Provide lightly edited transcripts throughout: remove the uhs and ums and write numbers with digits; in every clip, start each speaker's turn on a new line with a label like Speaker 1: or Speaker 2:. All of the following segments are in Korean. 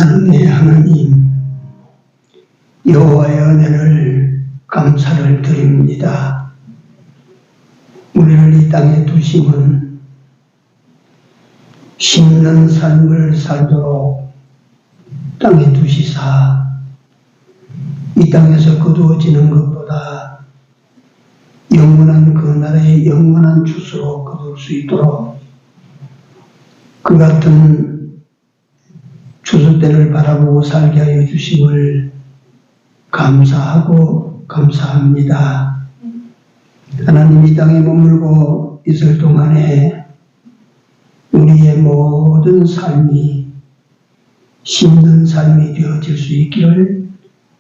Speaker 1: 사랑의 하나님, 여호와의 은혜를 감사를 드립니다. 우리를 이 땅에 두심은 심는 삶을 살도록 땅에 두시사 이 땅에서 거두어지는 것보다 영원한 그 나라의 영원한 주소로 거둘 수 있도록 그 같은 주소대를 바라보고 살게 하여 주심을 감사하고 감사합니다. 하나님, 이 땅에 머물고 있을 동안에 우리의 모든 삶이 심는 삶이 되어질 수 있기를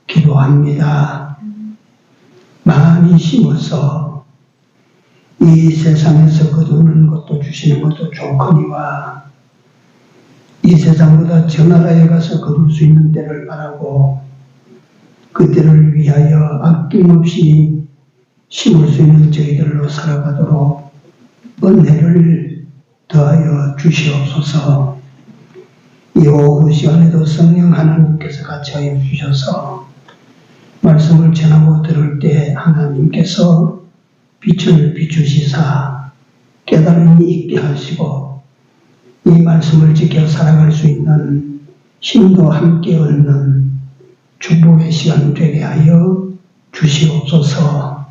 Speaker 1: 기도합니다. 많이 심어서 이 세상에서 거두는 것도 주시는 것도 좋거니와 이 세상보다 저 나라에 가서 거둘 수 있는 때를 바라고 그 때를 위하여 아낌없이 심을 수 있는 저희들로 살아가도록 은혜를 더하여 주시옵소서. 이 오후 시간에도 성령 하나님께서 같이 하여 주셔서 말씀을 전하고 들을 때 하나님께서 빛을 비추시사 깨달음이 있게 하시고 이 말씀을 지켜 살아갈 수 있는 힘도 함께 얻는 축복의 시간 되게 하여 주시옵소서.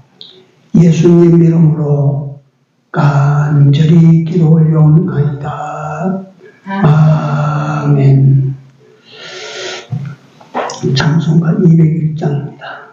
Speaker 1: 예수님 이름으로 간절히 기도 올려옵나이다. 아멘. 찬송가 201장입니다.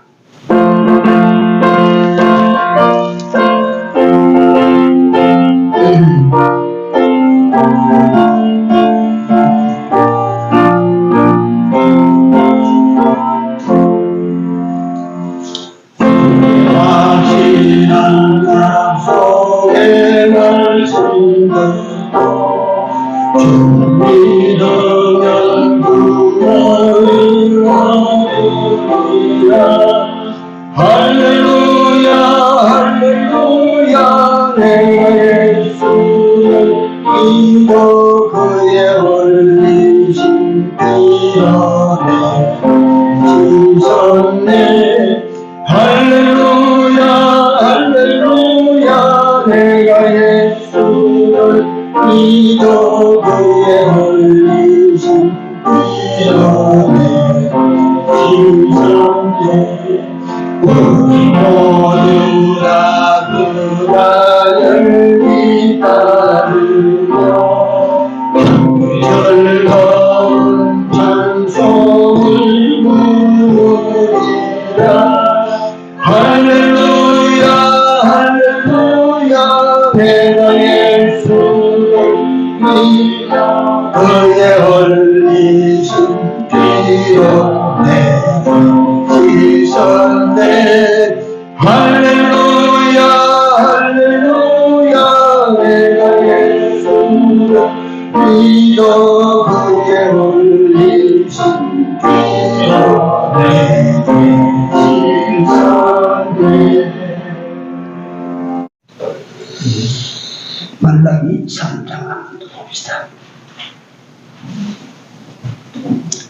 Speaker 1: 말라기 3장 한번 봅시다.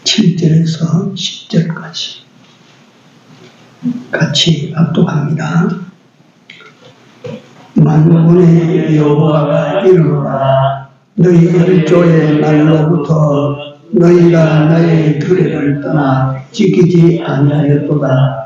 Speaker 1: 7절에서 10절까지 같이 압독합니다. 만군의 여호와가 이르노라. 너희 일조의 날로부터 너희가 나의 규례를 떠나 지키지 아니하였도다.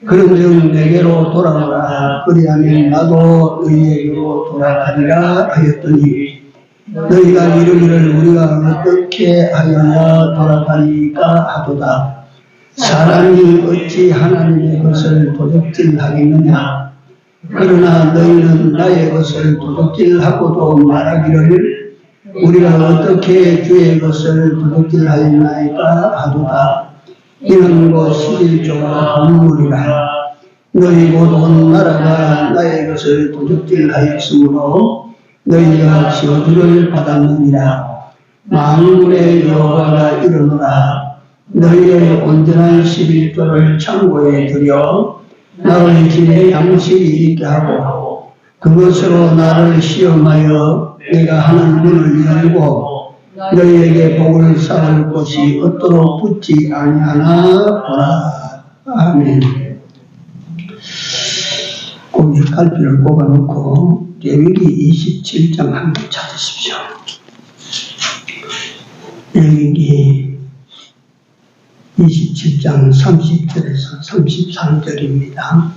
Speaker 1: 그런즉 내게로 돌아오라. 그리하면 나도 너희에게로 돌아가리라 하였더니 너희가 이르기를 우리가 어떻게 하여야 돌아가리까 하도다. 사람이 어찌 하나님의 것을 도둑질하겠느냐. 그러나 너희는 나의 것을 도둑질하고도 말하기를 우리가 어떻게 주의 것을 도둑질하였나이까 하도다. 이는 곧 11조가 본물이라. 너희 곧 온 나라가 나의 것을 도둑질하였으므로 너희가 저주를 받았느니라. 만군의 여호와가 이르노라. 너희의 온전한 11조를 창고에 들여 나의 집에 양식이 있게 하고 그것으로 나를 시험하여 내가 하는 문을 열고 너희에게 복을 쌓을 곳이 얻도록 붙지 아니하나 보라. 아멘. 거기 갈피를 꼽아놓고 레위기 27장 한번 찾으십시오. 레위기 27장 30절에서 33절입니다.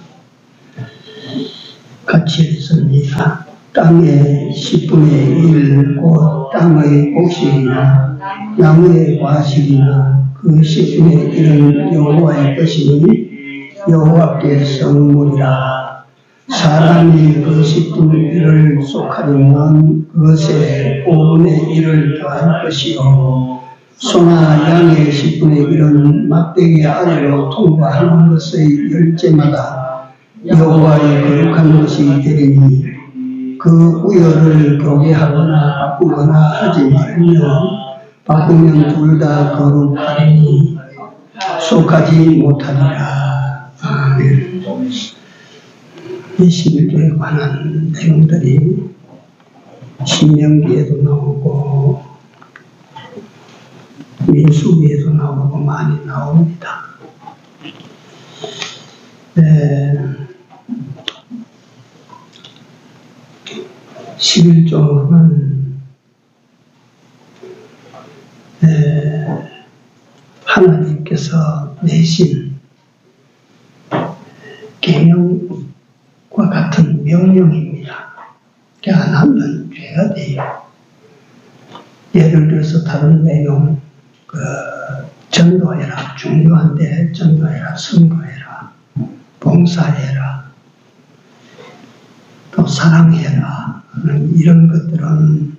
Speaker 1: 같이 읽습니다. 땅의 10분의 1, 곧 땅의 곡식이나 나무의 과실이나 그 10분의 1은 여호와의 것이니 여호와께 성물이라. 사람이 그 10분의 1을 속하려면 그것에 5분의 1을 더할 것이요 소나 양의 10분의 1은 막대기 아래로 통과하는 것의 열째마다 여호와의 거룩한 것이 되리니 그 우열을 교개하거나 바꾸거나 하지 말며 바꾸면 둘 다 거룩하리니 속하지 못하리라. 아멘. 이 11조에 관한 내용들이 신명기에도 나오고 민수기에도 나오고 많이 나옵니다. 11조는 하나님께서 내신 계명과 같은 명령입니다. 그게 안 하면 죄가 돼요. 예를 들어서 다른 내용, 전도해라, 중요한데 전도해라, 선교해라, 봉사해라, 또 사랑해라, 이런 것들은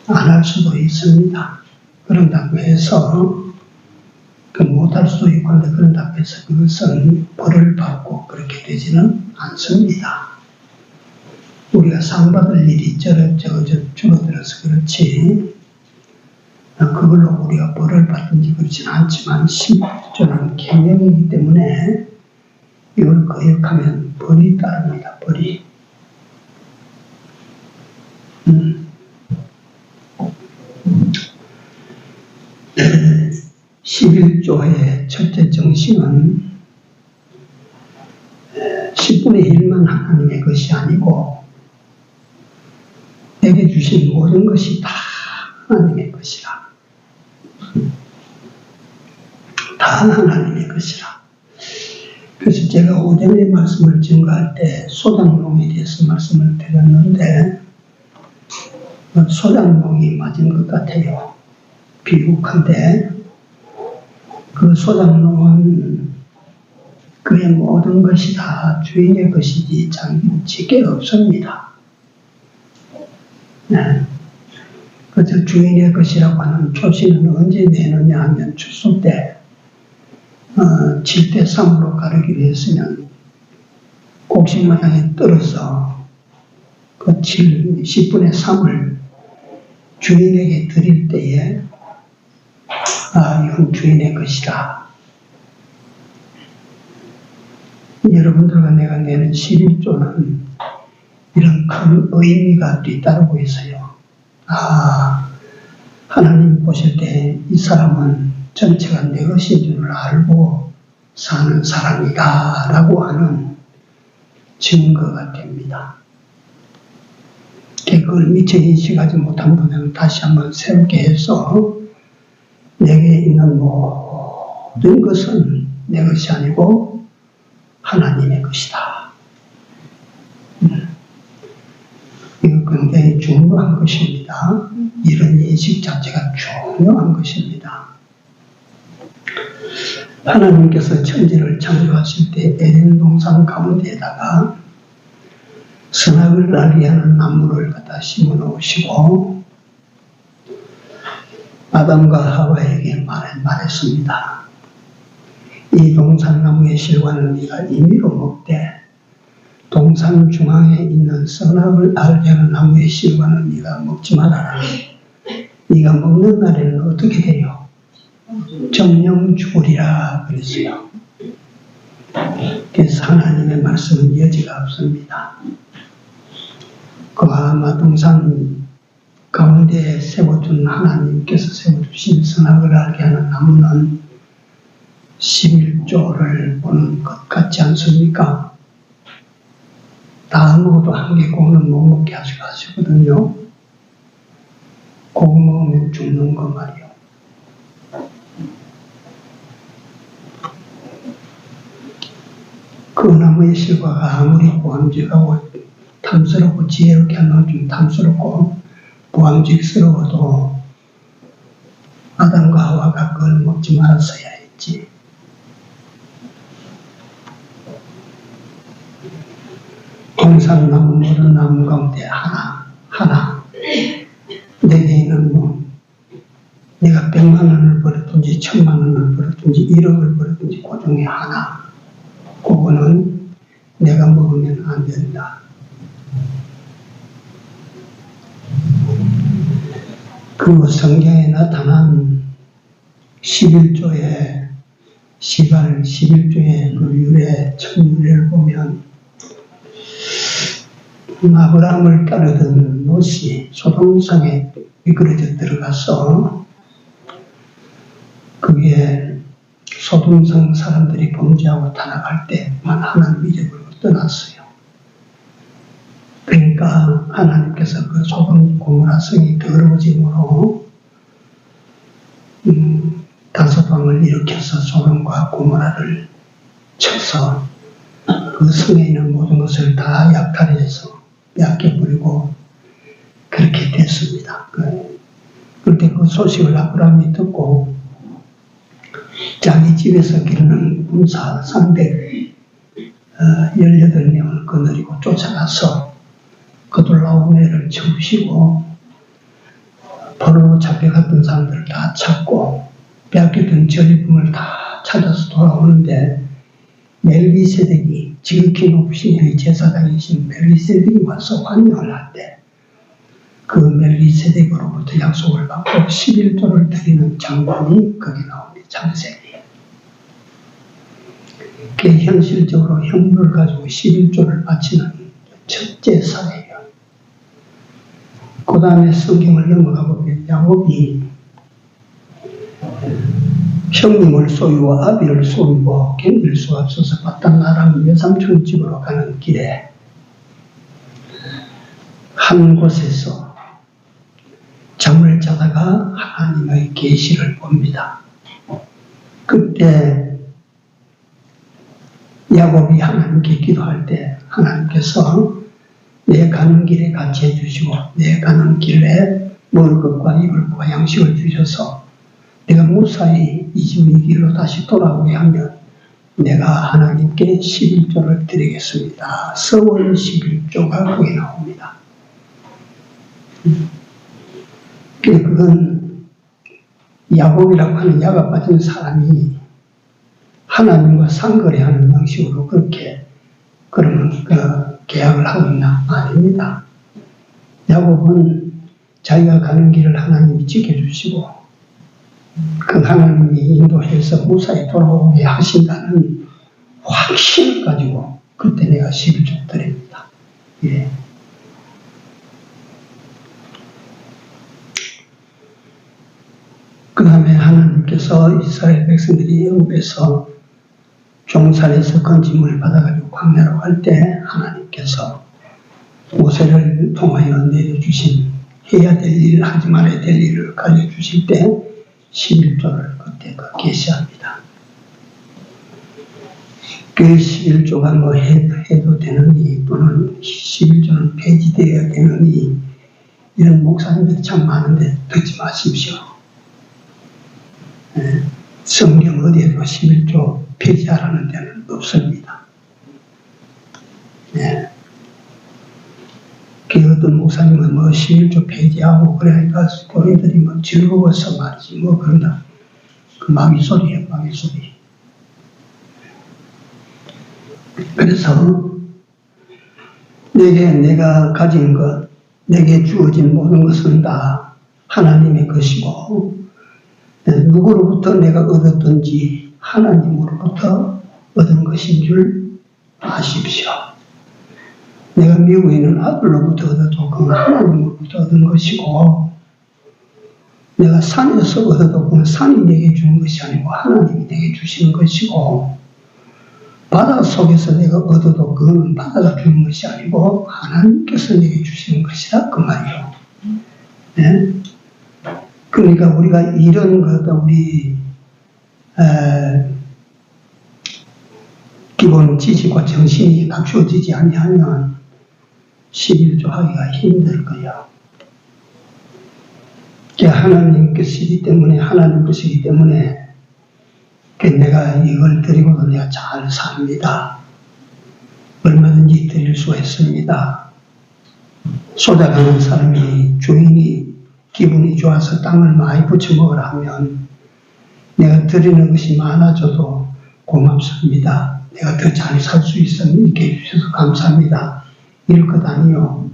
Speaker 1: 안 할 수도 있습니다. 그런다고 해서 못할 수도 있고 한데 그런다고 해서 그것은 벌을 받고 그렇게 되지는 않습니다. 우리가 상 받을 일이 줄어들어서 그렇지 그걸로 우리가 벌을 받든지 그렇지는 않지만 11조는 계명이기 때문에 이걸 거역하면 벌이 따릅니다. 벌이. 11조의 첫째 정신은 10분의 1만 하나님의 것이 아니고 내게 주신 모든 것이 다 하나님의 것이라. 다 하나님의 것이라. 그래서 제가 오전에 말씀을 증거할 때 소장농에 대해서 말씀을 드렸는데 소장농이 맞은 것 같아요. 비극한데 그 소장농은 그의 모든 것이 다 주인의 것이지 자기는 지게 없습니다. 네. 그래서 주인의 것이라고 하는 표시는 언제 내느냐 하면 추수 때 7대 3으로 가르기로 했으면 곡식마당에 떨어서 그 10분의 3을 주인에게 드릴 때에 이건 주인의 것이다. 여러분들과 내가 내는 11조는 이런 큰 의미가 뒤따르고 있어요. 하나님 보실 때 이 사람은 전체가 내 것인 줄 알고 사는 사람이다 라고 하는 증거가 됩니다. 그걸 미처 인식하지 못한 분들은 다시 한번 새롭게 해서 내게 있는 모든 것은 내 것이 아니고 하나님의 것이다. 이거 굉장히 중요한 것입니다. 이런 인식 자체가 중요한 것입니다. 하나님께서 천지를 창조하실 때 에덴 동산 가운데에다가 선악을 알게 하는 나무를 갖다 심어 놓으시고 아담과 하와에게 말했습니다. 이 동산나무의 실과는 네가 임의로 먹되 동산 중앙에 있는 선악을 알게 하는 나무의 실과는 네가 먹지 말아라. 네가 먹는 날에는 어떻게 돼요? 정령 죽으리라 그랬어요. 그래서 하나님의 말씀은 여지가 없습니다. 그 아마 동산 가운데 세워둔 하나님께서 세워주신 선악을 알게 하는 나무는 11조를 보는 것 같지 않습니까? 다 먹어도 한 개 고는 못 먹게 하시거든요. 고구 먹으면 죽는 거 말이요. 그 나무의 실과가 아무리 보암직하고 탐스럽고 지혜롭게 하면 좀 탐스럽고 보암직스러워도 아담과 하와가 그걸 먹지 말았어야 했지. 홍산나무 모든 나무 가운데 하나 내게 있는 뭐 내가 100만 원을 벌었든지 1000만 원을 벌었든지 1억을 벌었든지 그 중에 하나, 그거는 내가 먹으면 안 된다. 그 성경에 나타난 11조의 시발 11조의 그 유래, 첫 유래를 보면 아브라함을 따르던 롯이 소돔성에 미끄러져 들어가서 그게 소돔성 사람들이 범죄하고 타락할 때만 하나님 이름으로 떠났어요. 그러니까 하나님께서 그 소돔 고모라 성이 더러워짐으로 5방을 일으켜서 소돔과 고모라를 쳐서 그 성에 있는 모든 것을 다 약탈해서 빼앗겨버리고 그렇게 됐습니다. 그런데 그 소식을 아브라함이 듣고 자기 집에서 기르는 군사 상대 18명을 거느리고 쫓아가서 그돌라오메를 채우시고 포로로 잡혀갔던 사람들을 다 찾고 빼앗겼던 전리품을 다 찾아서 돌아오는데 멜기세덱이 지극히 높으신 여기 제사장이신 멜기세덱이 와서 환영을 할 때 그 멜기세덱으로부터 약속을 받고 11조를 드리는 장관이 거기 나옵니다. 장세기. 그 현실적으로 현물을 가지고 11조를 바치는 첫째 사례예요. 그 다음에 성경을 넘어가 보면 야곱이 형님을 소유와 아비를 소유고 견딜 수 없어서 바단 아람 외삼촌 집으로 가는 길에 한 곳에서 잠을 자다가 하나님의 계시를 봅니다. 그때 야곱이 하나님께 기도할 때 하나님께서 내 가는 길에 같이 해주시고 내 가는 길에 먹을 것과 입을 것과 양식을 주셔서 내가 무사히 이 집 이 길로 다시 돌아오게 하면 내가 하나님께 11조를 드리겠습니다. 서원 11조가 거기 나옵니다. 그건 야곱이라고 하는 야가 빠진 사람이 하나님과 상거래하는 방식으로 그렇게 그러면 계약을 하고 있나? 아닙니다. 야곱은 자기가 가는 길을 하나님이 지켜주시고 그 하나님이 인도해서 무사히 돌아오게 하신다는 확신을 가지고 그때 내가 11조 드립니다. 예. 그 다음에 하나님께서 이스라엘 백성들이 애굽에서 종살에서 건짐을 받아가지고 광야로 갈 때 하나님께서 모세를 통하여 내려주신 해야 될 일, 하지 말아야 될 일을 가르쳐주실 때 11조를 그때 계시합니다. 그 11조가 뭐 해도 되느니 또는 11조는 폐지되어야 되느니 이런 목사님들이 참 많은데 듣지 마십시오. 성경 어디에도 11조 폐지하라는 데는 없습니다. 네. 그 어떤 목사님은 뭐 11조 폐지하고 그러니까 교회들이 뭐 즐거워서 말이지 뭐 그런다. 그 마귀 소리예요, 마귀 소리. 그래서 내가 가진 것, 내게 주어진 모든 것은 다 하나님의 것이고 누구로부터 내가 얻었든지 하나님으로부터 얻은 것인 줄 아십시오. 내가 미국에 있는 아들로부터 얻어도 그건 하나님으로부터 얻은 것이고, 내가 산에서 얻어도 그건 산이 내게 주는 것이 아니고 하나님이 내게 주시는 것이고, 바다 속에서 내가 얻어도 그건 바다가 주는 것이 아니고 하나님께서 내게 주시는 것이다 그 말이요. 네? 그러니까 우리가 이런 것, 우리 기본 지식과 정신이 갖추어지지 아니하면 11조 하기가 힘들 거야. 하나님 것이기 때문에, 하나님 것이기 때문에 내가 이걸 드리고도 내가 잘 삽니다. 얼마든지 드릴 수가 있습니다. 쏟아가는 사람이, 주인이 기분이 좋아서 땅을 많이 부쳐 먹으라 하면 내가 드리는 것이 많아져도 고맙습니다. 내가 더 잘 살 수 있게 해주셔서 감사합니다. 이럴 것 아니요.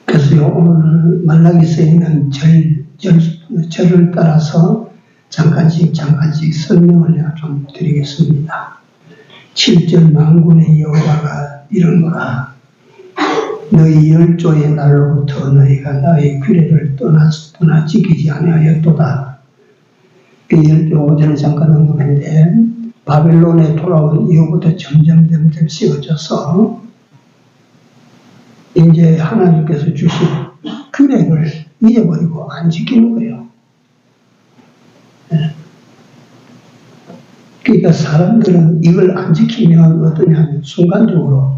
Speaker 1: 그래서 오늘 말라기서에 있는 절을 따라서 잠깐씩 설명을 내가 좀 드리겠습니다. 7절 만군의 여호와가 이르노라. 너희 열조의 날로부터 너희가 나의 규례를 떠나 지키지 아니하였도다. 그 5절을 잠깐 언급했는데, 바벨론에 돌아온 이후부터 점점 씌워져서 이제 하나님께서 주신 규례를 잊어버리고 안 지키는 거예요. 그러니까 사람들은 이걸 안 지키면 어떠냐면 순간적으로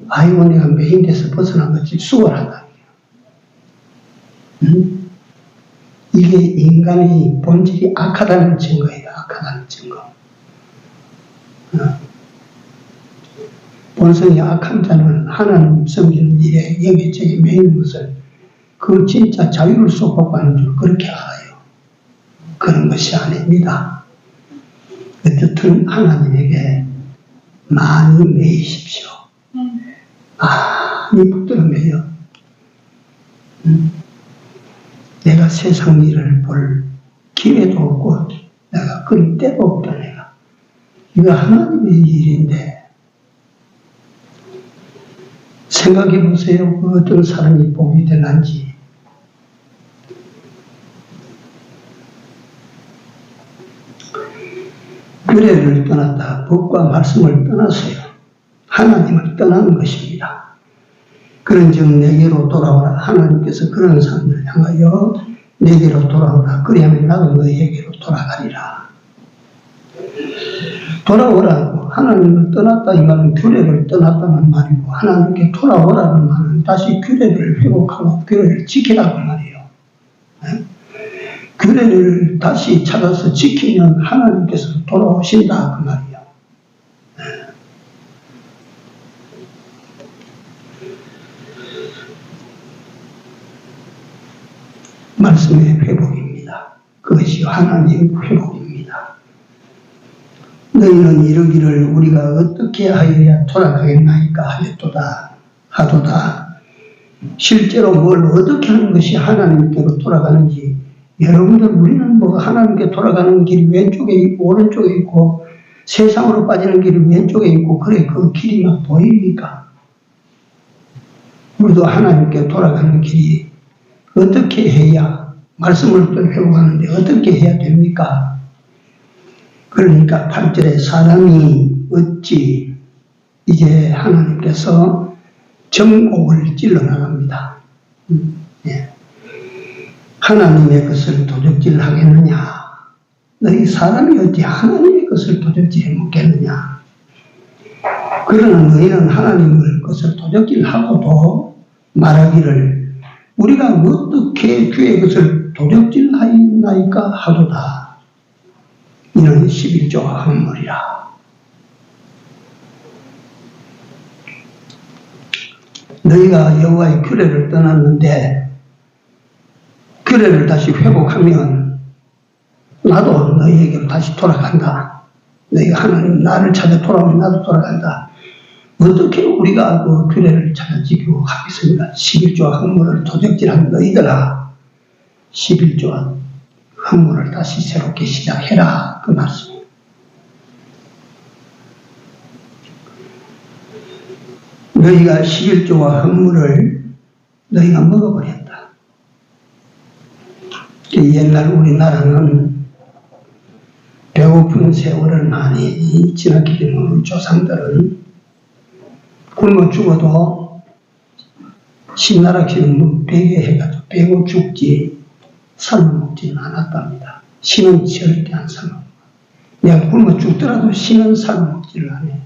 Speaker 1: 아이고 내가 매인돼서 벗어난 거지 수월하다. 이게 인간의 본질이 악하다는 증거예요. 악하다는 증거. 본성이 악한 자는 하나님 섬기는 일에 여기저기 매이는 것을 그 진짜 자유를 소복하는 줄 그렇게 알아요. 그런 것이 아닙니다. 어쨌든 하나님에게 많이 매이십시오. 많이 붙들어 매여. 내가 세상 일을 볼 기회도 없고 내가 그럴 때도 없다 내가. 이거 하나님의 일인데 생각해 보세요. 그 어떤 사람이 복이 될런지. 규례를 떠났다. 법과 말씀을 떠났어요. 하나님을 떠나는 것입니다. 그런즉 내게로 돌아오라. 하나님께서 그런 사람들을 향하여 내게로 돌아오라. 그리하면 나도 너희에게로 돌아가리라. 돌아오라고. 하나님을 떠났다 이 말은 규례를 떠났다는 말이고, 하나님께 돌아오라는 말은 다시 규례를 회복하고 규례를 지키라고 말이에요. 네? 규례를 다시 찾아서 지키면 하나님께서 돌아오신다 그 말이에요. 네. 말씀의 회복입니다. 그것이 하나님의 회복입니다. 너희는 이르기를 우리가 어떻게 하여야 돌아가겠나이까 하도다. 실제로 뭘 어떻게 하는 것이 하나님께로 돌아가는지, 여러분들 우리는 뭐 하나님께 돌아가는 길이 왼쪽에 있고 오른쪽에 있고 세상으로 빠지는 길이 왼쪽에 있고 그래 그 길이 막 보입니까? 우리도 하나님께 돌아가는 길이 어떻게 해야, 말씀을 또 회복하는데 어떻게 해야 됩니까? 그러니까 8절에 사람이 어찌 이제 하나님께서 정옥을 찔러 나갑니다. 예. 하나님의 것을 도적질 하겠느냐? 너희 사람이 어찌 하나님의 것을 도적질해 먹겠느냐? 그러나 너희는 하나님의 것을 도적질하고도 말하기를 우리가 어떻게 주의 것을 도적질하였나이까 하도다. 이는 11조 한물이라. 너희가 여호와의 규례를 떠났는데 규례를 다시 회복하면 나도 너희에게로 다시 돌아간다. 너희가 하나님 나를 찾아 돌아오면 나도 돌아간다. 어떻게 우리가 그 규례를 찾아 지키고 가겠습니까? 11조 한물을 도적질한 너희들아, 11조 한물을 다시 새롭게 시작해라. 그 말씀. 너희가 11조와 헌물을 너희가 먹어버렸다. 옛날 우리나라는 배고픈 세월을 많이 지났기 때문에 우리 조상들은 굶어 죽어도 신나라기는 베개 해가지고 베고 죽지 삶아 먹지는 않았답니다. 신은 절대 안 삶아 먹어. 내가 굶어 죽더라도 신은 삶아 먹지를 않아요.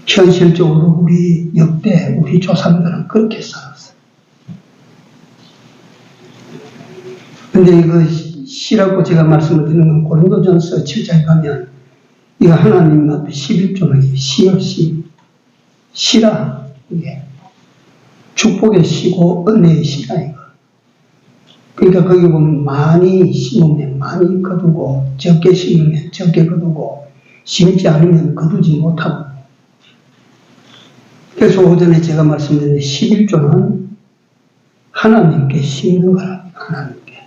Speaker 1: 현실적으로 우리 역대 우리 조상들은 그렇게 살았어요. 근데 이거 시라고 제가 말씀을 드리는 건 고린도전서 7장에 가면 이거 하나님 앞에 11조는 시 없이 시라 이게 축복의 시고 은혜의 시라 이거. 그러니까 거기 보면 많이 심으면 많이 거두고 적게 심으면 적게 거두고 심지 않으면 거두지 못하고. 그래서 오전에 제가 말씀드린 11조는 하나님께 심는 거랍니다. 하나님께.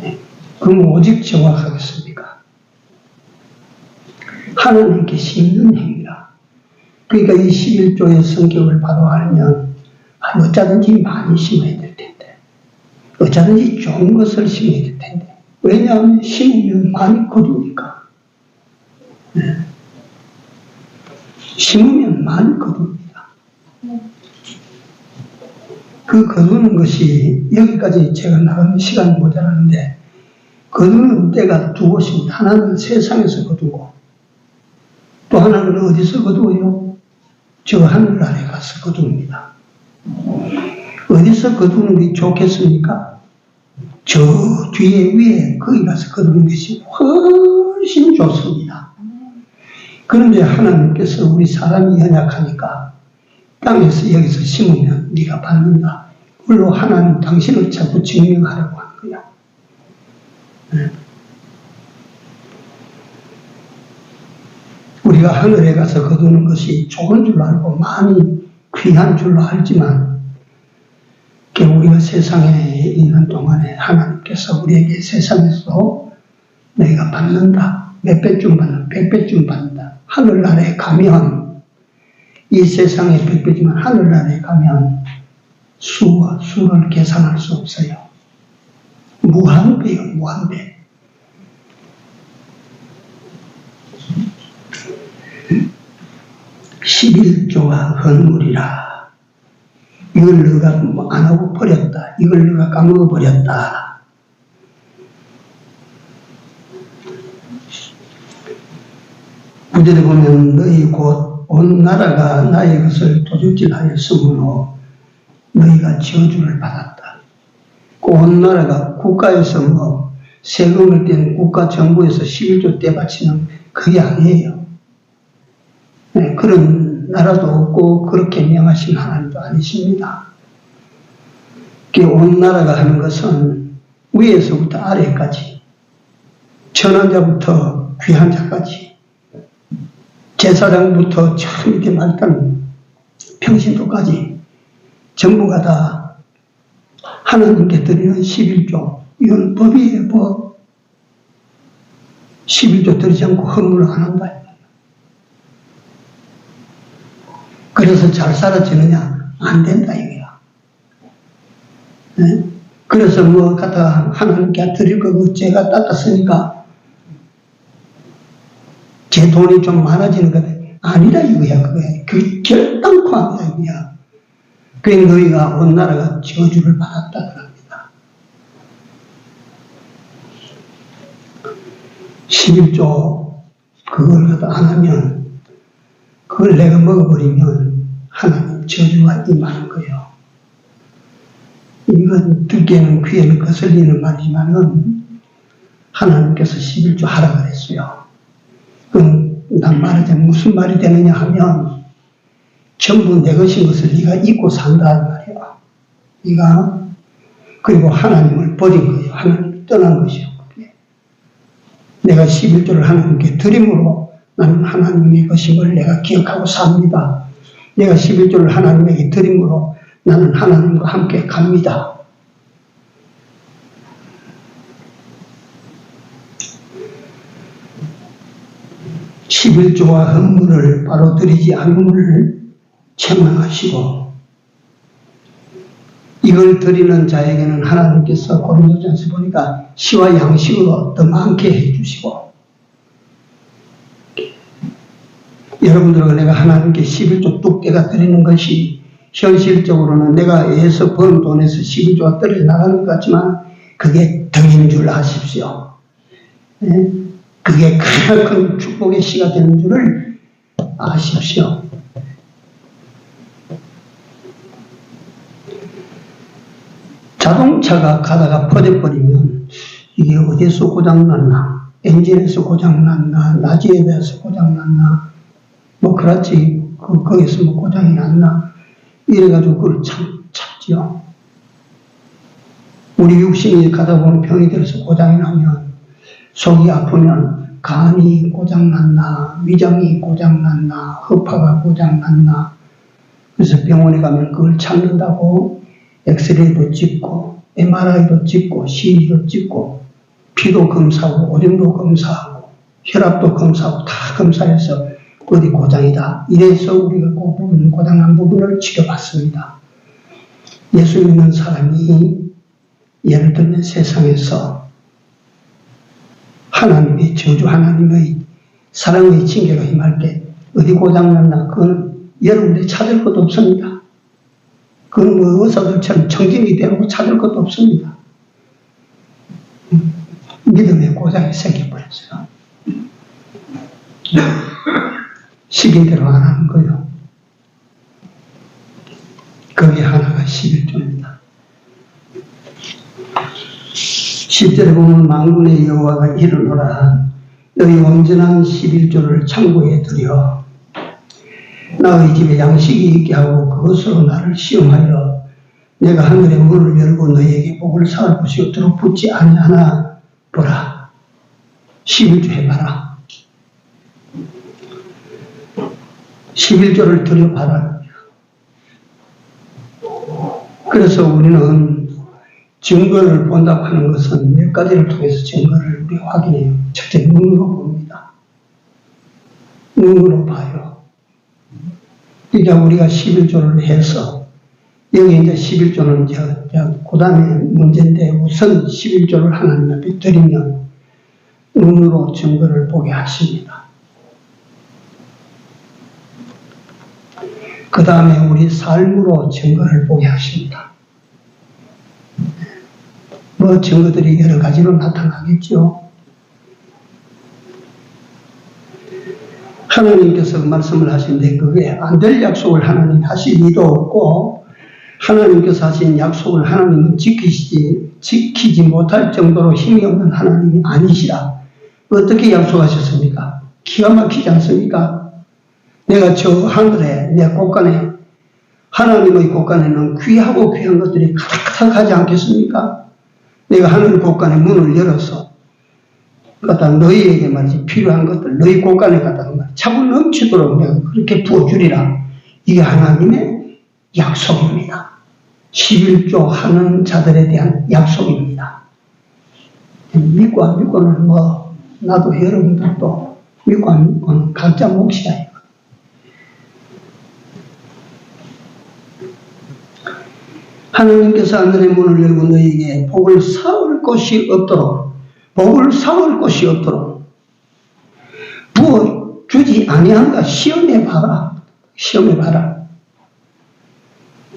Speaker 1: 네. 그럼 오직 정확하겠습니까? 하나님께 심는 행위라. 그러니까 이 11조의 성격을 바로 알면 어쩌든지 많이 심어야 될 텐데 어쩌든지 좋은 것을 심어야 될 텐데 왜냐하면 심으면 많이 거두니까. 네. 심으면 많이 거둡니다. 그 거두는 것이 여기까지 제가 나가는 시간이 모자라는데 거두는 때가 두 곳입니다. 하나는 세상에서 거두고 또 하나는 어디서 거두어요? 저 하늘 아래 가서 거둡니다. 어디서 거두는 게 좋겠습니까? 저 뒤에 위에 거기 가서 거두는 것이 훨씬 좋습니다. 그런데 하나님께서 우리 사람이 연약하니까 땅에서 여기서 심으면 네가 받는다. 물론 하나님 당신을 자꾸 증명하려고 하는 거야. 네. 우리가 하늘에 가서 거두는 것이 좋은 줄로 알고 많이 귀한 줄로 알지만 우리가 세상에 있는 동안에 하나님께서 우리에게 세상에서 너희가 받는다. 몇 배쯤 받는다. 100배쯤 받는다. 하늘나라에 가면 이 세상의 100배지만 하늘나라에 가면 수와 수를 계산할 수 없어요. 무한배요. 무한배. (11조와) 헌물이라. 이걸 너가 안 하고 버렸다. 이걸 너가 까먹어 버렸다. 구절에 보면 너희 곧 온 나라가 나의 것을 도둑질하였으므로 너희가 저주를 받았다. 그 온 나라가 국가에서 세금을 뗀 국가 정부에서 11조 떼바치는 그게 아니에요. 네, 그런 나라도 없고 그렇게 명하신 하나님도 아니십니다. 온 나라가 하는 것은 위에서부터 아래까지 천한 자부터 귀한 자까지 제사장부터 저 밑에 말단 평신도까지 전부가 다 하나님께 드리는 11조. 이건 법이에요. 법. 11조 드리지 않고 헌물을 안 한다. 그래서 잘 살아지느냐? 안 된다 이거야. 네? 그래서 갖다가 하나님께 드릴 거고 제가 닦았으니까 제 돈이 좀 많아지는 거다. 아니라 이거야, 그거야. 그 결단코 아니라 이거야. 그래 너희가 온 나라가 저주를 받았다 그럽니다. 11조 그걸 갖다 안 하면 그걸 내가 먹어버리면 하나님 저주가 임하는 거예요. 이건 듣기에는 귀에는 거슬리는 말이지만은 하나님께서 11조 하라 그랬어요. 난 말하자면 무슨 말이 되느냐 하면 전부 내 것인 것을 네가 잊고 산다 이 말이야. 네가 그리고 하나님을 버린 거예요. 하나님을 떠난 것이요. 내가 11조를 하나님께 드림으로 나는 하나님의 것임을 내가 기억하고 삽니다. 내가 11조를 하나님에게 드림으로 나는 하나님과 함께 갑니다. 11조와 헌물을 바로 드리지 않음을 책망하시고, 이걸 드리는 자에게는 하나님께서 고린도전서 보니까 시와 양식으로 더 많게 해주시고, 여러분들과 내가 하나님께 11조 뚝대가 드리는 것이 현실적으로는 내가 애서 번 돈에서 11조가 떨어져 나가는 것 같지만 그게 덕인 줄 아십시오. 그게 가장 큰 축복의 시가 되는 줄을 아십시오. 자동차가 가다가 퍼져버리면 이게 어디서 고장났나, 엔진에서 고장났나, 나지에서 고장났나, 뭐 그렇지, 거기서 뭐 고장이 났나, 이래가지고 그걸 찾지요. 우리 육신이 가다 보면 병이 들어서 고장이 나면, 속이 아프면 간이 고장났나, 위장이 고장났나, 허파가 고장났나, 그래서 병원에 가면 그걸 찾는다고 엑스레이도 찍고, MRI도 찍고, CT도 찍고, 피도 검사하고, 오줌도 검사하고, 혈압도 검사하고, 다 검사해서 어디 고장이다. 이래서 우리가 그 부분, 고장난 부분을 지켜봤습니다. 예수 믿는 사람이 예를 들면 세상에서 하나님의 저주, 하나님의 사랑의 징계가 임할 때 어디 고장났나, 그건 여러분들이 찾을 것도 없습니다. 그건 뭐 의사들처럼 청진기 대놓고 찾을 것도 없습니다. 믿음의 고장이 생겨버렸어요. 시기대로 안 하는 거예요. 그게 하나가 11조입니다. 10절에 보면 만군의 여호와가 이르노라, 너희 온전한 11조를 창고에 들여 나의 집에 양식이 있게 하고 그것으로 나를 시험하여 내가 하늘의 문을 열고 너희에게 복을 쌓을 것이 없도록 붙지 아니하나 보라. 11조 해봐라. 11조를 들여봐라. 그래서 우리는 증거를 본다고 하는 것은 몇 가지를 통해서 증거를 우리 확인해요. 첫째, 눈으로 봅니다. 눈으로 봐요. 그러니까 우리가 11조를 해서, 여기 이제 11조는 그 다음에 문제인데, 우선 11조를 하나님 앞에 드리면 눈으로 증거를 보게 하십니다. 그 다음에 우리 삶으로 증거를 보게 하십니다. 뭐 증거들이 여러 가지로 나타나겠죠. 하나님께서 말씀을 하시는데 그게 안 될 약속을 하나님 하실 리도 없고, 하나님께서 하신 약속을 하나님은 지키지 못할 정도로 힘이 없는 하나님이 아니시라. 어떻게 약속하셨습니까? 기가 막히지 않습니까? 내가 저 하늘에, 내 곳간에, 하나님의 곳간에는 귀하고 귀한 것들이 가득하지 않겠습니까? 내가 하늘 곳간에 문을 열어서 갖다 너희에게 말이지 필요한 것들, 너희 곳간에 갖다가 말이지 차고 넘치도록 내가 그렇게 부어주리라. 이게 하나님의 약속입니다. 11조 하는 자들에 대한 약속입니다. 믿고 안 믿고는 뭐, 나도 여러분들도 믿고 안 믿고는 각자 몫이야. 하나님께서 하늘의 문을 열고 너희에게 복을 쌓을 곳이 없도록, 복을 쌓을 곳이 없도록 부어주지 아니한가 시험해봐라. 시험해봐라.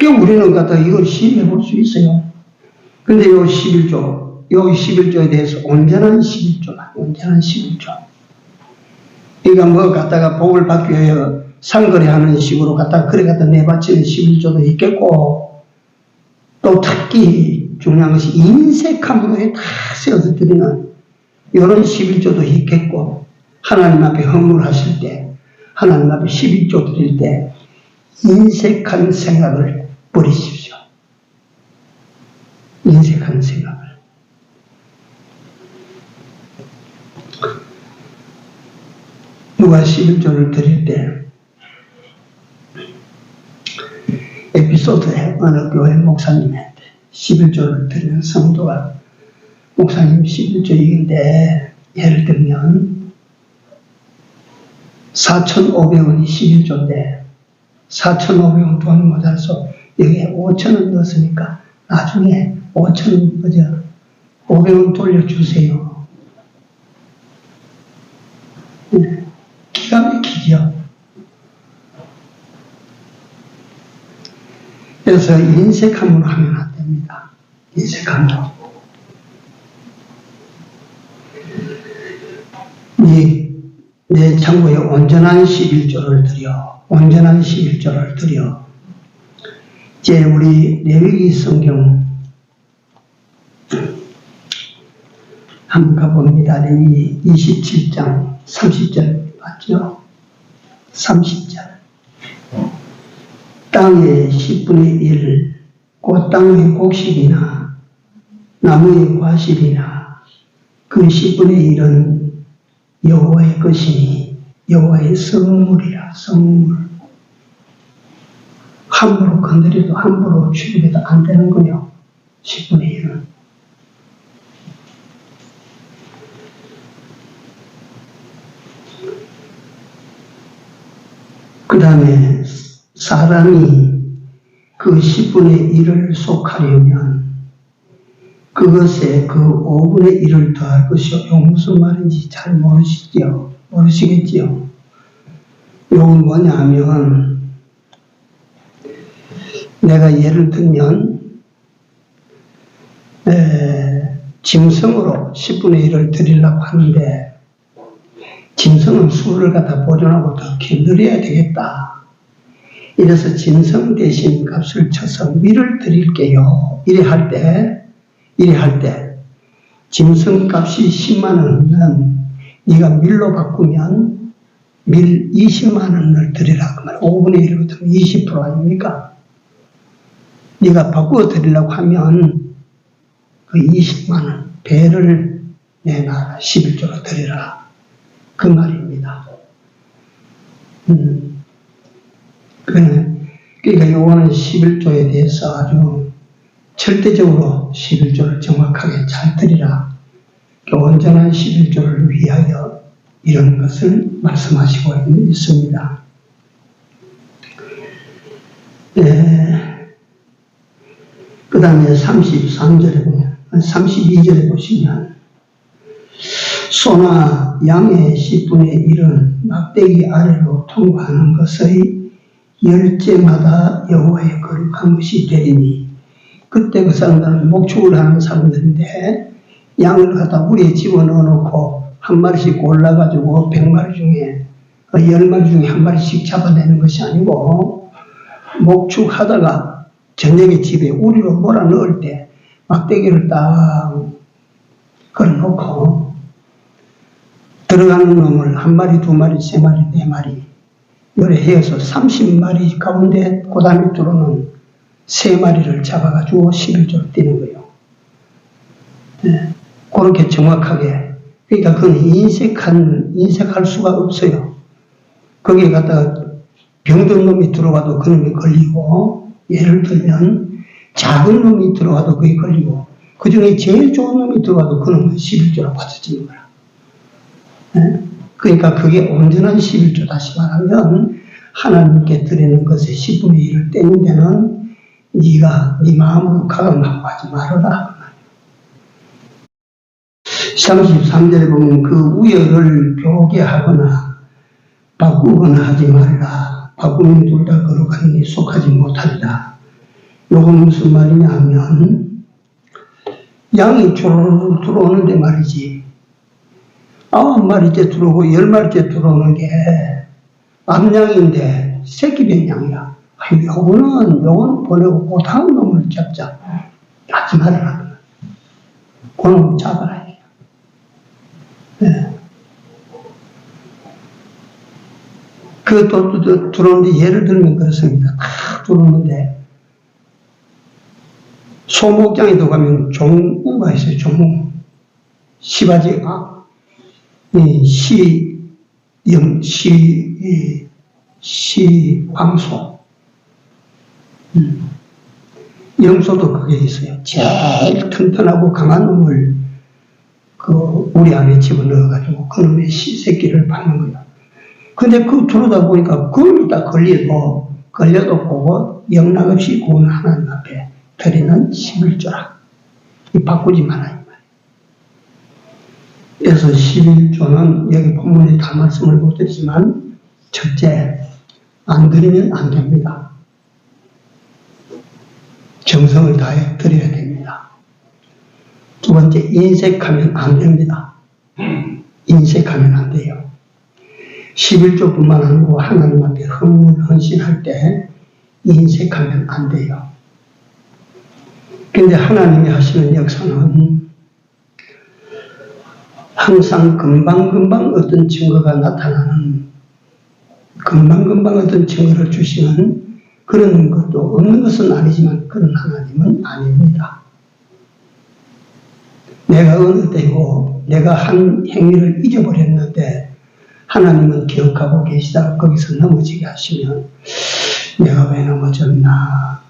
Speaker 1: 우리는 갖다 이걸 시험해볼 수 있어요. 근데 요 11조에 대해서 온전한 11조다. 온전한 11조. 그러니까 뭐 갖다가 복을 받기 위하여 상거래하는 식으로 갖다가 그래 갖다 내바치는 11조도 있겠고, 또 특히 중요한 것이 인색함으로 다 세워서 드리는 이런 11조도 있겠고, 하나님 앞에 헌물하실 때, 하나님 앞에 11조 드릴 때 인색한 생각을 버리십시오. 인색한 생각을. 누가 11조를 드릴 때 에피소드에 어느 교회 목사님한테 11조를 드리는 성도가, 목사님 11조인데 예를 들면 4,500원이 11조인데 4,500원 돈이 모자라서 여기에 5,000원 넣었으니까 나중에 500원 돌려주세요. 기가 막히죠. 그래서 인색함으로 하면 안 됩니다. 인색함으로. 내 창고에 온전한 11조를 드려. 온전한 11조를 드려. 이제 우리 레위기 성경 한번 가봅니다. 레위기 27장 30절 맞죠? 30절. 땅의 10분의 1, 곧 땅의 곡식이나 나무의 과실이나 그 10분의 1은 여호와의 것이니 여호와의 성물이라. 성물. 함부로 건드려도 함부로 취급해도 안 되는 거요. 10분의 1은. 그 다음에 사람이 그 10분의 1을 속하려면 그것에 그 5분의 1을 더할 것이요. 이거 무슨 말인지 잘 모르시죠? 모르시겠죠? 이건 뭐냐면, 내가 예를 들면, 짐승으로 10분의 1을 드리려고 하는데, 짐승은 수를 갖다 보존하고 더 길들여야 되겠다. 이래서 짐승 대신 값을 쳐서 밀을 드릴게요. 이래 할 때, 짐승 값이 10만 원이면 네가 밀로 바꾸면 밀 20만 원을 드리라. 그 말. 5분의 1을 붙으면 20% 아닙니까? 네가 바꾸어 드리려고 하면 그 20만 원 배를 내놔라. 11조로 드리라. 그 말입니다. 그러니까 요거는 11조에 대해서 아주 절대적으로 11조를 정확하게 잘 드리라. 온전한 11조를 위하여 이런 것을 말씀하시고 있습니다. 그 다음에 32절에 보시면 소나 양의 10분의 1은 막대기 아래로 통과하는 것의 열째마다 여호와의 거룩한 것이 되리니, 그때 그 사람들은 목축을 하는 사람들인데 양을 갖다 물에 집어넣어 놓고 한 마리씩 골라가지고 100마리 중에 10마리 중에 한 마리씩 잡아내는 것이 아니고, 목축하다가 저녁에 집에 우리로 몰아 넣을 때 막대기를 딱 걸어놓고 들어가는 놈을 한 마리, 두 마리, 세 마리, 네 마리 요래 해서 30마리 가운데 그 다음에 들어오는 3마리를 잡아가지고 11조를 띄는 거예요. 네. 그렇게 정확하게. 그러니까 그건 인색할 수가 없어요. 거기에 갖다가 병든 놈이 들어와도 그 놈이 걸리고, 예를 들면 작은 놈이 들어와도 그게 걸리고, 그 중에 제일 좋은 놈이 들어와도 그 놈은 11조로 받쳐지는 거야. 네? 그러니까 그게 온전한 11조, 다시 말하면 하나님께 드리는 것에 10분의 1을 떼는 데는 네가 네 마음으로 가감하고 하지 말아라. 33절에 보면 그 우열을 표기하거나 바꾸거나 하지 말라. 바꾸면 둘 다 거룩한 일에 속하지 못하리라. 요건 무슨 말이냐 하면, 양이 조르르 들어오는데 말이지, 9마리째 들어오고 10마리째 들어오는 게 암양인데 새끼된 양이야. 요건 보내고 그 다음 놈을 잡자. 하지 말아라. 그 놈을 잡아라. 네. 그것도 들어오는데, 예를 들면 그렇습니다. 다 들어오는데, 소목장에도 가면 종우가 있어요. 종우. 시바지, 시황소. 염소도 그게 있어요. 제일 튼튼하고 강한 놈을 그 우리 안에 집어넣어가지고 그놈의 새끼를 받는 거예요. 근데 그 들어다 보니까 그걸 다 걸려도 보고 영락없이 구원 하나님 앞에 드리는 11조라. 이 바꾸지 마라. 이 말이에요. 그래서 11조는 여기 본문에 다 말씀을 못 드리지만, 첫째, 안 드리면 안 됩니다. 정성을 다해 드려야 됩니다. 두 번째, 인색하면 안 됩니다. 인색하면 안 돼요. 11조뿐만 아니고 하나님 앞에 헌신할 때 인색하면 안 돼요. 근데 하나님이 하시는 역사는 항상 금방금방 어떤 증거가 나타나는, 금방금방 어떤 증거를 주시는 그런 것도 없는 것은 아니지만 그런 하나님은 아닙니다. 내가 어느 때고 내가 한 행위를 잊어버렸는데 하나님은 기억하고 계시다가 거기서 넘어지게 하시면 내가 왜 넘어졌나.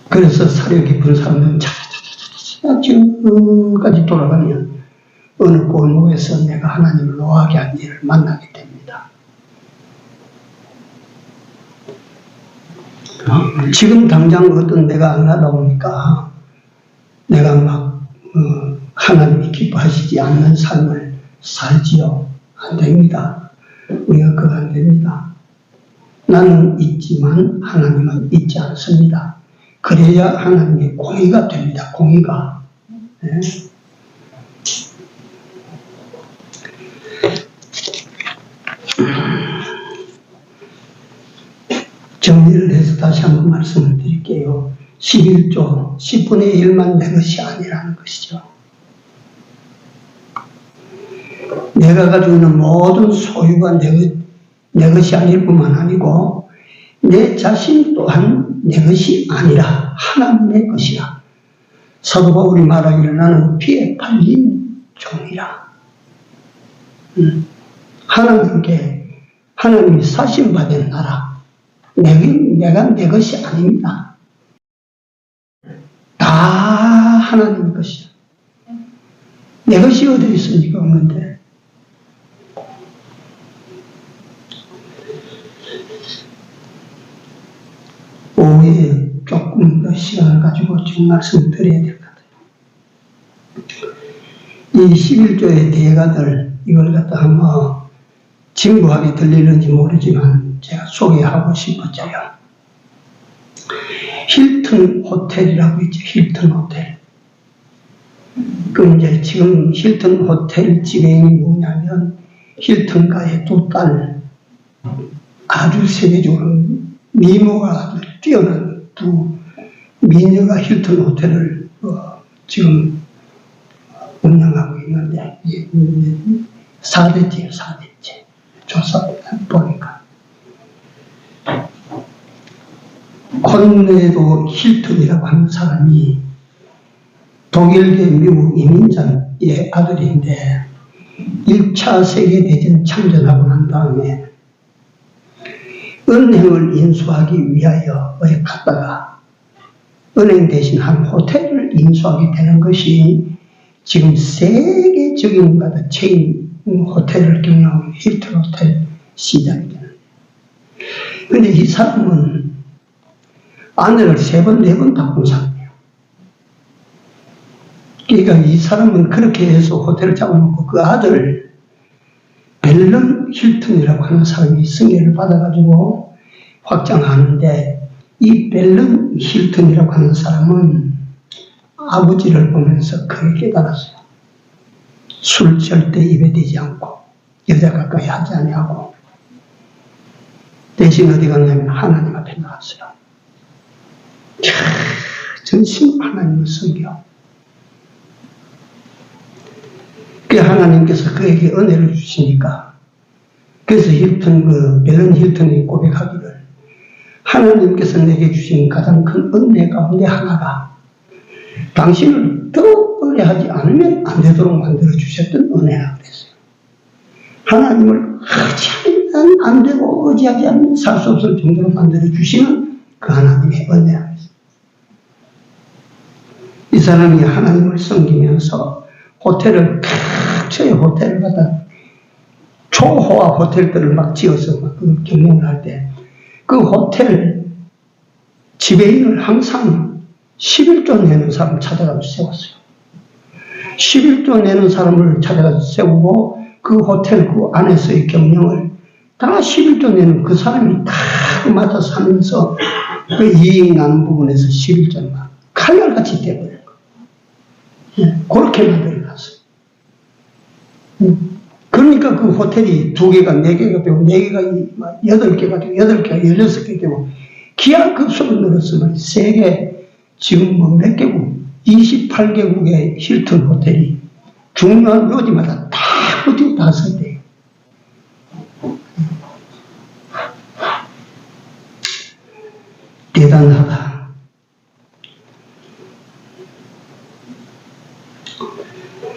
Speaker 1: 그래서 사려 깊은 사람은 지금까지 돌아가면 어느 골목에서 내가 하나님을 노하게 한 일을 만나게 됩니다. 지금 당장 어떤 내가 안 하다 보니까 내가 막 하나님이 기뻐하시지 않는 삶을 살지요. 안 됩니다. 우리가 그거 안 됩니다. 나는 있지만 하나님은 있지 않습니다. 그래야 하나님의 공의가 됩니다. 공의가. 네. 정리를 해서 다시 한번 말씀을 드릴게요. 11조 10분의 1만 내 것이 아니라는 것이죠. 내가 가지고 있는 모든 소유가 내 것이 아닐 뿐만 아니고 내 자신 또한 내 것이 아니라 하나님의 것이라. 사도 바울이 말하기를 나는 피에 팔린 종이라. 하나님이 사심받은 나라. 내가 내 것이 아닙니다. 다 하나님의 것이야. 내 것이 어디 있습니까? 없는데. 오후에 조금 더 시간을 가지고 좀 말씀을 드려야 될 것 같아요. 이 11조의 대가들, 이걸 갖다가 뭐 진부하게 들리는지 모르지만 제가 소개하고 싶었어요. 힐튼 호텔이라고 있죠. 힐튼 호텔. 그 이제 지금 힐튼 호텔 지배인이 뭐냐면 힐튼가의 두 딸, 아주 세계적으로 미모가 아주 뛰어난 두 미녀가 힐튼 호텔을 지금 운영하고 있는데 4대째예요. 4대째. 조사 보니까. 콘레도 힐튼이라고 하는 사람이 독일계 미국 이민자의 아들인데 1차 세계대전 참전하고 난 다음에 은행을 인수하기 위하여 어디 갔다가 은행 대신 한 호텔을 인수하게 되는 것이 지금 세계적인 체인 호텔을 경영하고 힐튼 호텔 시작이 되는데, 근데 이 사람은 아내를 3번, 4번 바꾼 사람이에요. 그러니까 이 사람은 그렇게 해서 호텔을 잡아놓고 그 아들 벨런 힐튼이라고 하는 사람이 승계를 받아가지고 확장하는데, 이 벨런 힐튼이라고 하는 사람은 아버지를 보면서 크게 깨달았어요. 술 절대 입에 대지 않고 여자 가까이 하지 아니하고 대신 어디 갔냐면 하나님 앞에 나갔어요. 전심 하나님을 섬겨. 그 하나님께서 그에게 은혜를 주시니까, 그래서 벨런 힐튼이 고백하기를 하나님께서 내게 주신 가장 큰 은혜 가운데 하나가 당신을 더 의뢰하지 않으면 안 되도록 만들어 주셨던 은혜라 그랬어요. 하나님을 의지하면 안 되고 의지하지 않으면 살 수 없을 정도로 만들어 주시는 그 하나님의 은혜라 그랬어요. 이 사람이 하나님을 섬기면서 호텔을 갖다 초호화 호텔들을 막 지어서 막 경영을 할 때 그 호텔 지배인을 항상 11조 내는 사람을 찾아가서 세웠어요. 11조 내는 사람을 찾아가서 세우고 그 호텔 그 안에서의 경영을 다 11조 내는 그 사람이 다 맡아서 하면서 그 이익 나는 부분에서 11조를 막 칼날같이 떼버린 거예요. 그렇게 만들어놨어요. 그러니까 그 호텔이 2개가 4개가 되고 4개가 8개가 되고 8개가 16개 되고 기하급수로 늘었으면 세계 지금 뭐 몇 개국 28개국의 힐튼 호텔이 중요한 요지마다 다 어디 다 썼대요. 대단하다.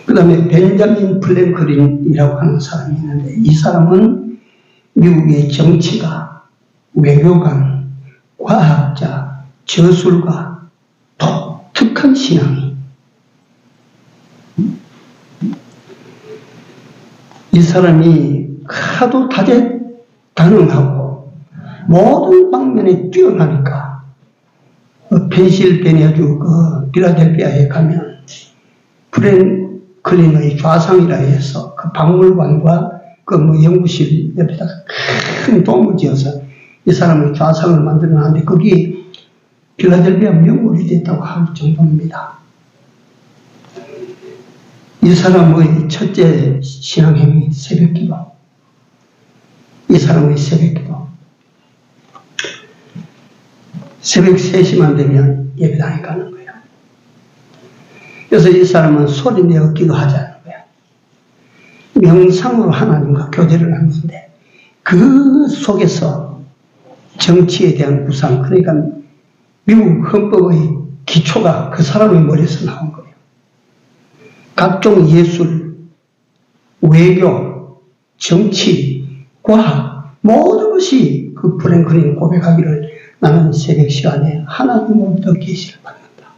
Speaker 1: 그 다음에 벤자민 프랭클린이라고 하는 사람이 있는데 이 사람은 미국의 정치가, 외교관, 과학자, 저술가, 독특한 신앙이. 이 사람이 하도 다재다능하고 모든 방면에 뛰어나니까 펜실베니아주 필라델피아에 가면 프랭클린의 좌상이라 해서 그 박물관과 연구실 옆에다가 큰 도움을 지어서 이 사람의 좌상을 만들어놨는데 거기 필라델피아 명물이 됐다고 할 정도입니다. 이 사람의 첫째 신앙행위 새벽기도. 이 사람의 새벽기도. 새벽 3시만 되면 예배당에 가는 거예요. 그래서 이 사람은 소리내어 기도하자는 거야. 명상으로 하나님과 교제를 하는데 그 속에서 정치에 대한 구상, 그러니까 미국 헌법의 기초가 그 사람의 머리에서 나온 거예요. 각종 예술, 외교, 정치, 과학 모든 것이 그 프랭클린이 고백하기를 나는 새벽 시간에 하나님으로부터 계시를 받는다.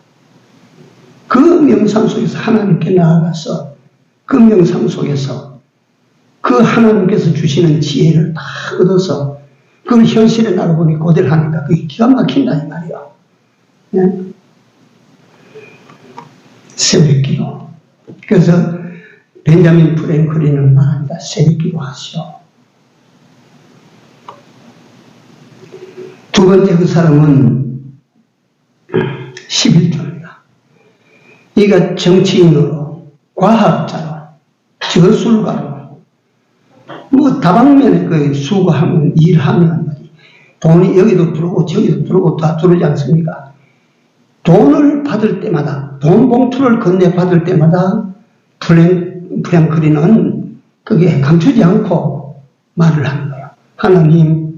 Speaker 1: 그 명상 속에서 하나님께 나아가서 그 명상 속에서 그 하나님께서 주시는 지혜를 다 얻어서 그걸 현실에 나가보니 고대를 하니까 그게 기가 막힌다 이 말이야. 네? 새벽 기도. 그래서 벤자민 프랭클린은 말합니다. 새벽 기도 하시오. 두 번째 그 사람은 11조입니다. 이가 정치인으로, 과학자로, 저술가로, 다방면에 수고하면, 일하면, 돈이 여기도 들어오고 저기도 들어오고 다 들어오지 않습니까? 돈을 받을 때마다, 돈 봉투를 건네 받을 때마다 프랭클린은 그게 감추지 않고 말을 하는 거예요. 하나님,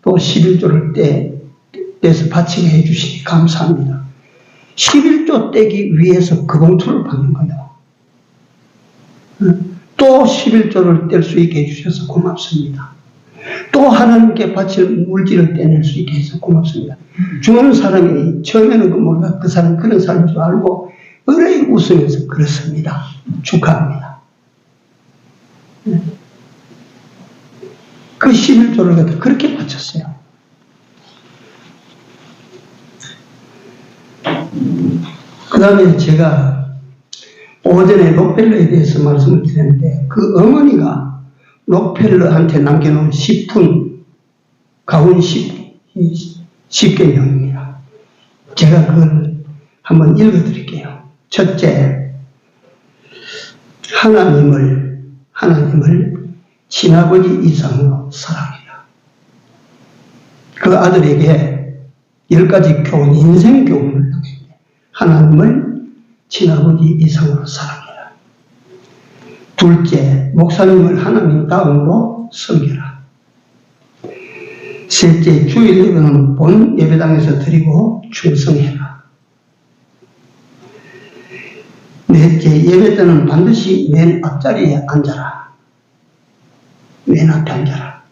Speaker 1: 또 11조를 떼서 바치게 해주시니 감사합니다. 11조 떼기 위해서 그 봉투를 받는 거예요. 또 11조를 뗄 수 있게 해주셔서 고맙습니다. 또 하나님께 바칠 물질을 떼낼 수 있게 해서 고맙습니다. 주는 사람이 처음에는 몰라 그 사람 그런 사람인 줄 알고 의뢰 웃으면서 그렇습니다. 축하합니다. 그 11조를 갖다 그렇게 바쳤어요. 그 다음에 제가 오전에 록펠러에 대해서 말씀을 드렸는데 그 어머니가 록펠러한테 남겨놓은 10분, 가훈 10계명입니다. 제가 그걸 한번 읽어드릴게요. 첫째, 하나님을 친아버지 이상으로 사랑해라. 그 아들에게 10가지 교훈, 인생 교훈을 남깁니다. 하나님을 친아버지 이상으로 사랑해라. 둘째, 목사님을 하나님 다음으로 섬겨라. 셋째, 주일 예배는 본 예배당에서 드리고 충성해라. 넷째, 예배 때는 반드시 맨 앞자리에 앉아라. 맨 앞에 앉아라.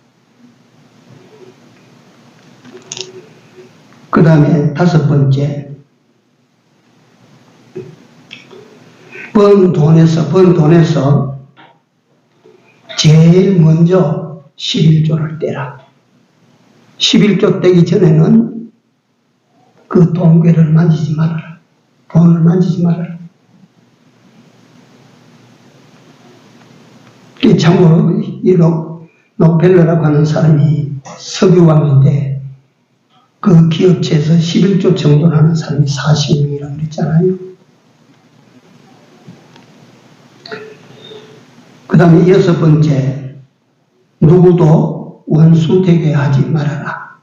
Speaker 1: 그 다음에 다섯 번째, 번 돈에서 제일 먼저 11조를 떼라. 11조 떼기 전에는 그 돈괴를 만지지 말아라. 돈을 만지지 말아라. 참고로 이 록펠러라고 하는 사람이 석유왕인데 그 기업체에서 11조 정도 하는 사람이 40명이라고 그랬잖아요. 그 다음에 6번째, 누구도 원수 되게 하지 말아라.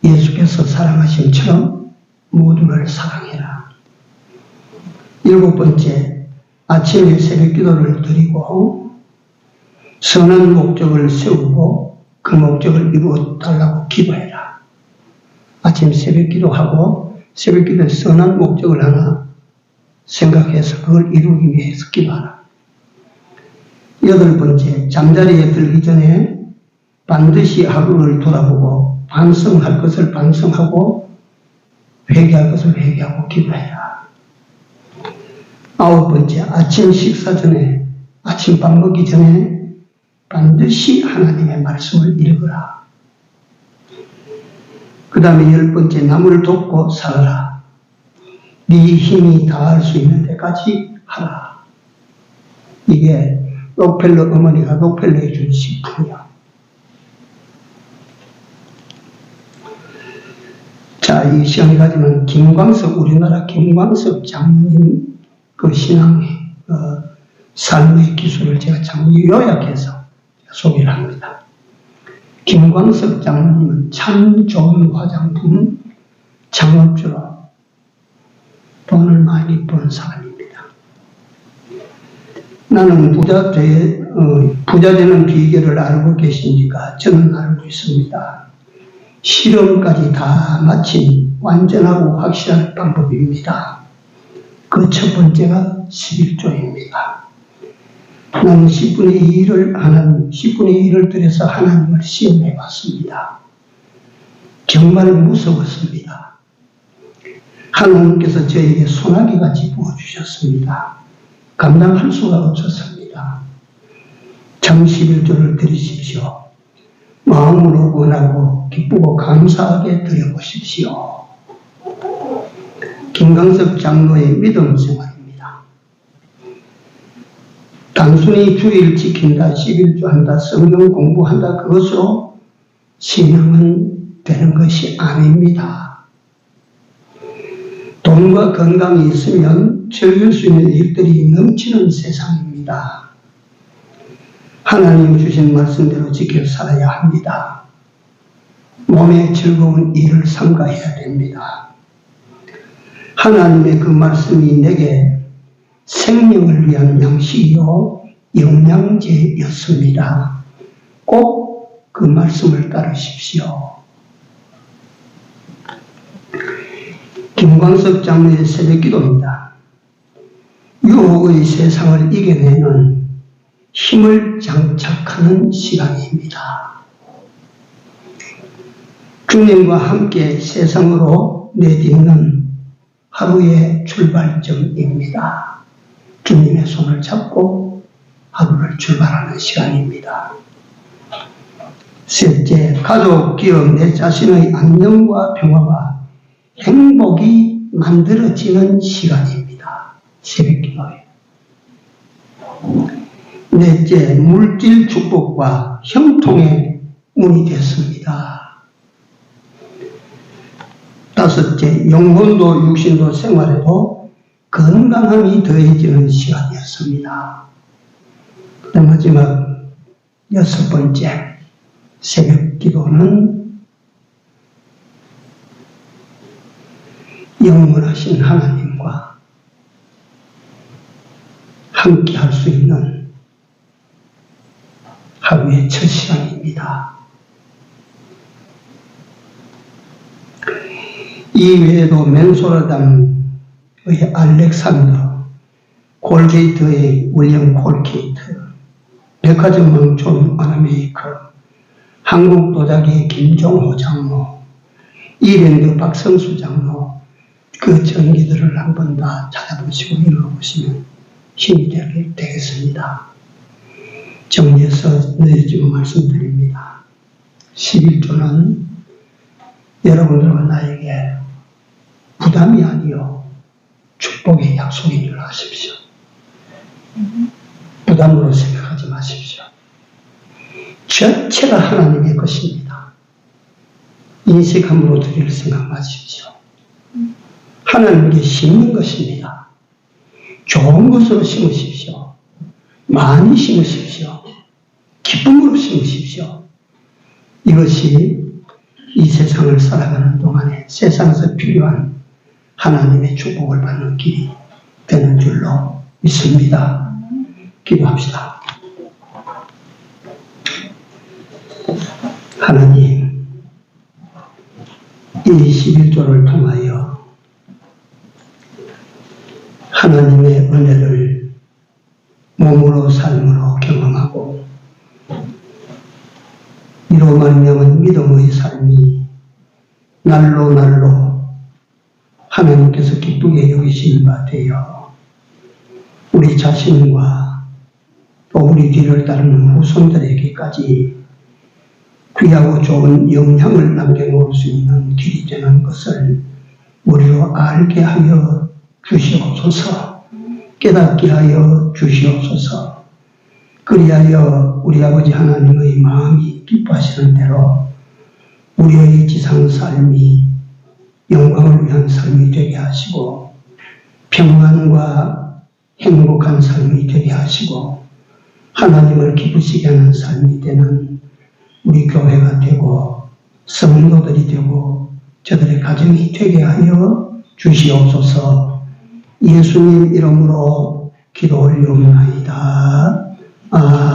Speaker 1: 예수께서 사랑하심처럼 모두를 사랑해라. 7번째, 아침에 새벽 기도를 드리고 선한 목적을 세우고 그 목적을 이루어 달라고 기도해라. 아침 새벽 기도하고 새벽 기도에 선한 목적을 하나 생각해서 그걸 이루기 위해서 기도하라. 8번째, 잠자리에 들기 전에 반드시 하루를 돌아보고 반성할 것을 반성하고 회개할 것을 회개하고 기도해라. 9번째, 아침 식사 전에 아침밥 먹기 전에 반드시 하나님의 말씀을 읽어라. 그 다음에 10번째, 남을 돕고 살아라. 네 힘이 다할 수 있는 데까지 하라. 이게 록펠러 어머니가 록펠러에 준 식품이야. 자, 이 시간에 가지면 김광석, 우리나라 김광석 장로님 그 신앙의 삶의 기술을 제가 참 요약해서 소개를 합니다. 김광석 장로님은 참 좋은 화장품 창업주로 돈을 많이 번 사람입니다. 나는 부자 되는 비결을 알고 계십니까? 저는 알고 있습니다. 실험까지 다 마친 완전하고 확실한 방법입니다. 그 첫 번째가 11조입니다. 나는 10분의 1을 들여서 하나님을 시험해 봤습니다. 정말 무서웠습니다. 하나님께서 저에게 소나기같이 부어주셨습니다. 감당할 수가 없었습니다. 참 11조를 드리십시오. 마음으로 원하고 기쁘고 감사하게 드려보십시오. 김광석 장로의 믿음 생활입니다. 단순히 주일 지킨다, 11조 한다, 성경 공부한다, 그것으로 신앙은 되는 것이 아닙니다. 돈과 건강이 있으면 즐길 수 있는 일들이 넘치는 세상입니다. 하나님 주신 말씀대로 지켜 살아야 합니다. 몸에 즐거운 일을 삼가해야 됩니다. 하나님의 그 말씀이 내게 생명을 위한 양식이요 영양제였습니다. 꼭 그 말씀을 따르십시오. 김광석 장로의 새벽기도입니다. 유혹의 세상을 이겨내는 힘을 장착하는 시간입니다. 주님과 함께 세상으로 내딛는 하루의 출발점입니다. 주님의 손을 잡고 하루를 출발하는 시간입니다. 셋째, 가족, 기업, 내 자신의 안녕과 평화와 행복이 만들어지는 시간입니다. 새벽기도에. 넷째, 물질 축복과 형통의 운이 됐습니다. 다섯째, 영혼도 육신도 생활에도 건강함이 더해지는 시간이었습니다. 그다음 마지막 6번째, 새벽기도는 영원하신 하나님과 함께 할 수 있는 하루의 첫 시간입니다. 이 외에도 맨소라담의 알렉산더, 콜게이트의 윌리엄 콜게이트, 백화점왕 존 와나메이커, 한국 도자기의 김종호 장로, 이랜드 박성수 장로, 그 전기들을 한번 다 찾아보시고 읽어보시면 힘이 되겠습니다. 정리해서 내지고 말씀드립니다. 11조는 여러분들과 나에게 부담이 아니요 축복의 약속인 줄 아십시오. 부담으로 생각하지 마십시오. 전체가 하나님의 것입니다. 인식함으로 드릴 생각 마십시오. 하나님께 심는 것입니다. 좋은 것으로 심으십시오. 많이 심으십시오. 기쁨으로 심으십시오. 이것이 이 세상을 살아가는 동안에 세상에서 필요한 하나님의 축복을 받는 길이 되는 줄로 믿습니다. 기도합시다. 하나님, 이 11조를 통하여 하나님의 은혜를 몸으로 삶으로 경험하고 이로 말미암은 믿음의 삶이 날로 날로 하나님께서 기쁘게 여기시는 바 되어 우리 자신과 또 우리 뒤를 따르는 후손들에게까지 귀하고 좋은 영향을 남겨놓을 수 있는 길이 되는 것을 우리로 알게 하여 주시옵소서. 깨닫게 하여 주시옵소서. 그리하여 우리 아버지 하나님의 마음이 기뻐하시는 대로 우리의 지상 삶이 영광을 위한 삶이 되게 하시고 평안과 행복한 삶이 되게 하시고 하나님을 기쁘시게 하는 삶이 되는 우리 교회가 되고 성도들이 되고 저들의 가정이 되게 하여 주시옵소서. 예수님 이름으로 기도 올리옵나이다. 아멘.